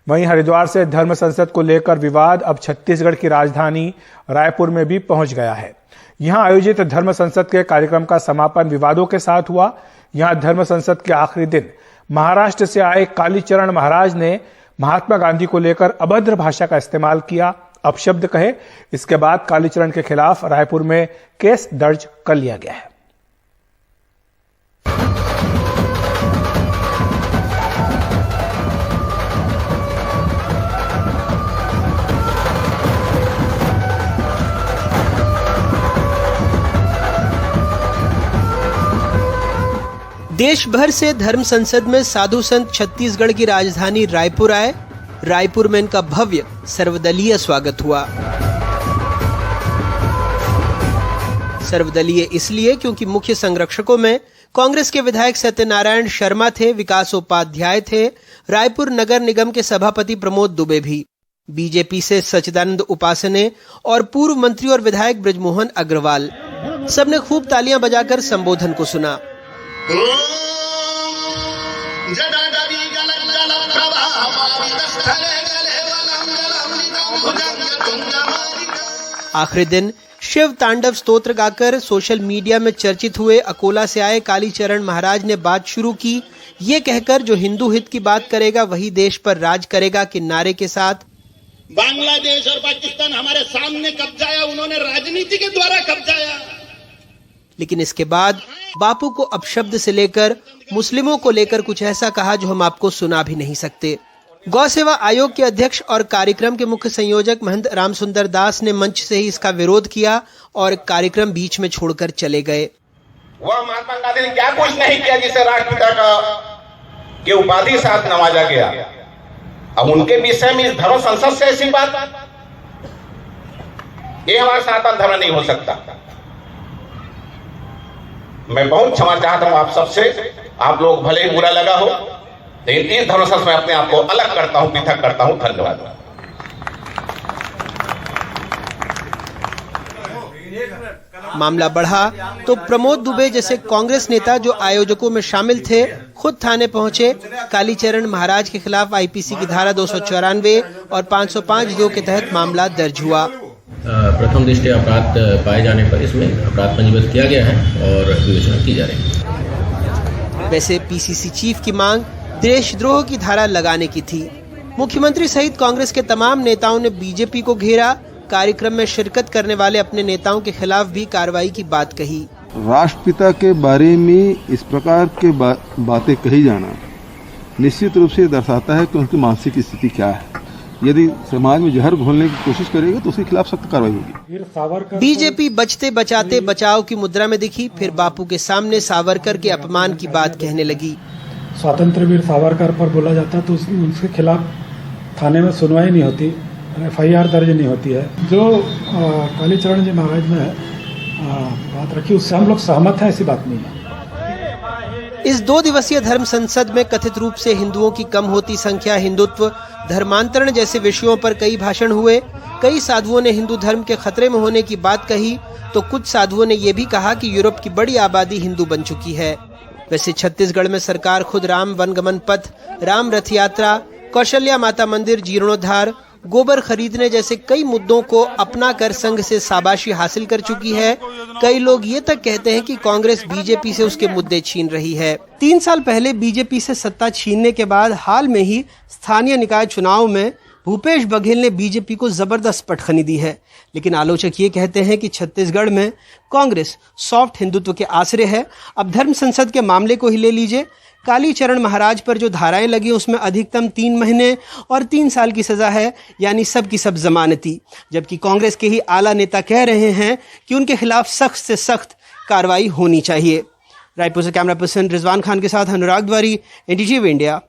वहीं हरिद्वार से धर्म संसद को लेकर विवाद अब छत्तीसगढ़ की राजधानी रायपुर में भी पहुंच गया है। यहां आयोजित धर्म संसद के कार्यक्रम का समापन विवादों के साथ हुआ। यहां धर्म संसद के आखिरी दिन महाराष्ट्र से आए कालीचरण महाराज ने महात्मा गांधी को लेकर अभद्र भाषा का इस्तेमाल किया, अपशब्द कहे। इसके बाद कालीचरण के खिलाफ रायपुर में केस दर्ज कर लिया गया है। देश भर से धर्म संसद में साधु संत छत्तीसगढ़ की राजधानी रायपुर आए। रायपुर में इनका भव्य सर्वदलीय स्वागत हुआ। सर्वदलीय इसलिए क्योंकि मुख्य संरक्षकों में कांग्रेस के विधायक सत्यनारायण शर्मा थे, विकास उपाध्याय थे, रायपुर नगर निगम के सभापति प्रमोद दुबे भी, बीजेपी से सच्चिदानंद उपासने और पूर्व मंत्री और विधायक बृजमोहन अग्रवाल। सबने खूब तालियां बजाकर संबोधन को सुना। आखिरी दिन शिव तांडव स्तोत्र गाकर सोशल मीडिया में चर्चित हुए अकोला से आए कालीचरण महाराज ने बात शुरू की, ये कहकर जो हिंदू हित की बात करेगा वही देश पर राज करेगा के नारे के साथ बांग्लादेश और पाकिस्तान हमारे सामने कब्जाया, उन्होंने राजनीति के द्वारा कब्जाया। लेकिन इसके बाद बापू को अपशब्द से लेकर मुस्लिमों को लेकर कुछ ऐसा कहा जो हम आपको सुना भी नहीं सकते। गौ सेवा आयोग के अध्यक्ष और कार्यक्रम के मुख्य संयोजक महंत रामसुंदर दास ने मंच से ही इसका विरोध किया और कार्यक्रम बीच में छोड़कर चले गए। वह महात्मा गांधी ने क्या कुछ नहीं किया जिसे राष्ट्रपिता का के उपाधि साथ नवाजा गया। अब उनके विषय में इस धर्म संसद से ऐसी बात, ये हमारा सनातन धर्म नहीं हो सकता। मैं बहुत क्षमा चाहता हूं आप सबसे, आप लोग भले ही बुरा लगा हो, लेकिन इस धर्म संसद में अपने आप को अलग करता हूं, पृथक करता हूं। धन्यवाद। मामला बढ़ा तो प्रमोद दुबे जैसे कांग्रेस नेता जो आयोजकों में शामिल थे खुद थाने पहुंचे। कालीचरण महाराज के खिलाफ आईपीसी की धारा 294 और 505(2) के तहत मामला दर्ज हुआ। प्रथम दृष्टया अपराध पाए जाने पर इसमें अपराध पंजीबद्ध किया गया है और विवेचना की जा रही है। वैसे पीसीसी चीफ की मांग देशद्रोह की धारा लगाने की थी। मुख्यमंत्री सहित कांग्रेस के तमाम नेताओं ने बीजेपी को घेरा। कार्यक्रम में शिरकत करने वाले अपने नेताओं के खिलाफ भी कार्रवाई की बात कही। राष्ट्रपिता के बारे में इस प्रकार के बातें कही जाना निश्चित रूप से दर्शाता है कि उनकी मानसिक स्थिति क्या है। यदि समाज में जहर घोलने की कोशिश करेगा तो उसके खिलाफ सख्त कार्रवाई होगी। बीजेपी बचते बचाते बचाव की मुद्रा में दिखी, फिर बापू के सामने सावरकर के अपमान की बात कहने लगी। स्वतंत्र वीर सावरकर पर बोला जाता तो उसके खिलाफ थाने में सुनवाई नहीं होती, FIR दर्ज नहीं होती है। जो कालीचरण जी महाराज ने बात रखी उससे हम लोग सहमत हैं, ऐसी बात नहीं है। इस 2 दिवसीय धर्म संसद में कथित रूप से हिंदुओं की कम होती संख्या, हिंदुत्व, धर्मांतरण जैसे विषयों पर कई भाषण हुए। कई साधुओं ने हिंदू धर्म के खतरे में होने की बात कही तो कुछ साधुओं ने यह भी कहा कि यूरोप की बड़ी आबादी हिंदू बन चुकी है। वैसे छत्तीसगढ़ में सरकार खुद राम वनगमन पथ, राम रथ यात्रा, कौशल्या माता मंदिर जीर्णोद्धार, गोबर खरीदने जैसे कई मुद्दों को अपना कर संघ से शाबाशी हासिल कर चुकी है। कई लोग ये तक कहते हैं कि कांग्रेस बीजेपी से उसके मुद्दे छीन रही है। 3 साल पहले बीजेपी से सत्ता छीनने के बाद हाल में ही स्थानीय निकाय चुनाव में भूपेश बघेल ने बीजेपी को जबरदस्त पटखनी दी है। लेकिन आलोचक ये कहते हैं कि छत्तीसगढ़ में कांग्रेस सॉफ्ट हिंदुत्व के आसरे है। अब धर्म संसद के मामले को ही ले लीजिए। कालीचरण महाराज पर जो धाराएं लगी उसमें अधिकतम 3 महीने और 3 साल की सजा है, यानी सब की सब जमानती। जबकि कांग्रेस के ही आला नेता कह रहे हैं कि उनके खिलाफ सख्त से सख्त कार्रवाई होनी चाहिए। रायपुर से कैमरा पर्सन रिजवान खान के साथ अनुराग द्वारी, NDTV इंडिया।